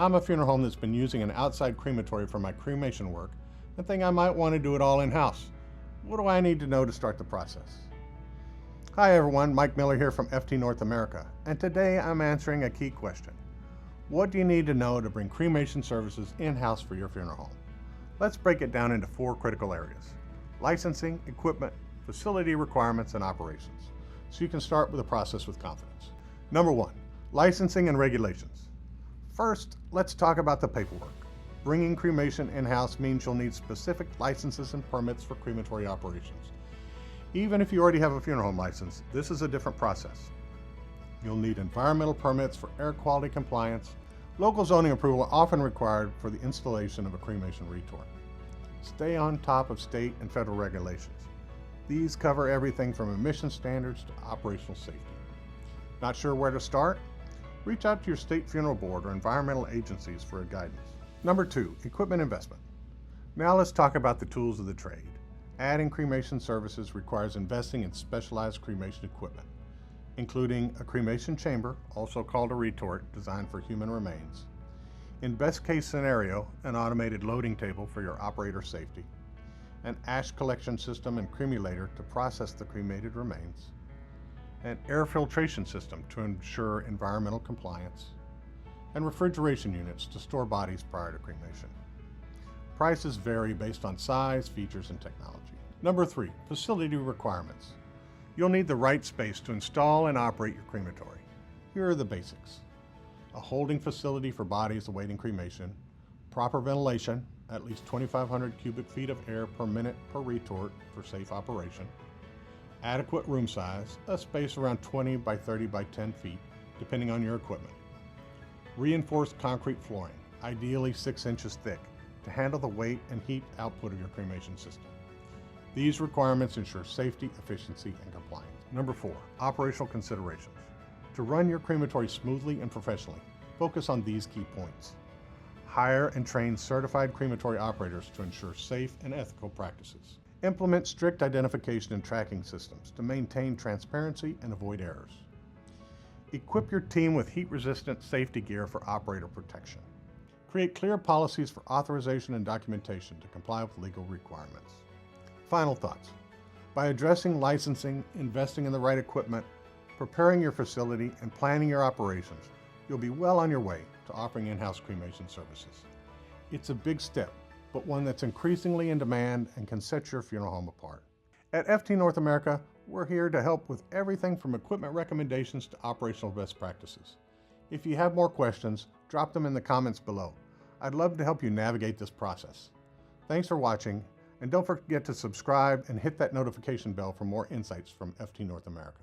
I'm a funeral home that's been using an outside crematory for my cremation work and think I might want to do it all in-house. What do I need to know to start the process? Hi everyone, Mike Miller here from FT North America, and today I'm answering a key question. What do you need to know to bring cremation services in-house for your funeral home? Let's break it down into 4 critical areas: licensing, equipment, facility requirements, and operations, so you can start with the process with confidence. Number 1, licensing and regulations. First, let's talk about the paperwork. Bringing cremation in-house means you'll need specific licenses and permits for crematory operations. Even if you already have a funeral home license, this is a different process. You'll need environmental permits for air quality compliance. Local zoning approval are often required for the installation of a cremation retort. Stay on top of state and federal regulations. These cover everything from emission standards to operational safety. Not sure where to start? Reach out to your state funeral board or environmental agencies for guidance. Number 2, equipment investment. Now let's talk about the tools of the trade. Adding cremation services requires investing in specialized cremation equipment, including a cremation chamber, also called a retort, designed for human remains. In best case scenario, an automated loading table for your operator safety, an ash collection system and cremulator to process the cremated remains, an air filtration system to ensure environmental compliance, and refrigeration units to store bodies prior to cremation. Prices vary based on size, features, and technology. Number 3, facility requirements. You'll need the right space to install and operate your crematory. Here are the basics: a holding facility for bodies awaiting cremation, proper ventilation, at least 2,500 cubic feet of air per minute per retort for safe operation, adequate room size, a space around 20 by 30 by 10 feet, depending on your equipment, reinforced concrete flooring, ideally 6 inches thick, to handle the weight and heat output of your cremation system. These requirements ensure safety, efficiency, and compliance. Number 4, operational considerations. To run your crematory smoothly and professionally, focus on these key points. Hire and train certified crematory operators to ensure safe and ethical practices. Implement strict identification and tracking systems to maintain transparency and avoid errors. Equip your team with heat-resistant safety gear for operator protection. Create clear policies for authorization and documentation to comply with legal requirements. Final thoughts. By addressing licensing, investing in the right equipment, preparing your facility, and planning your operations, you'll be well on your way to offering in-house cremation services. It's a big step, but one that's increasingly in demand and can set your funeral home apart. At FT North America, we're here to help with everything from equipment recommendations to operational best practices. If you have more questions, drop them in the comments below. I'd love to help you navigate this process. Thanks for watching, and don't forget to subscribe and hit that notification bell for more insights from FT North America.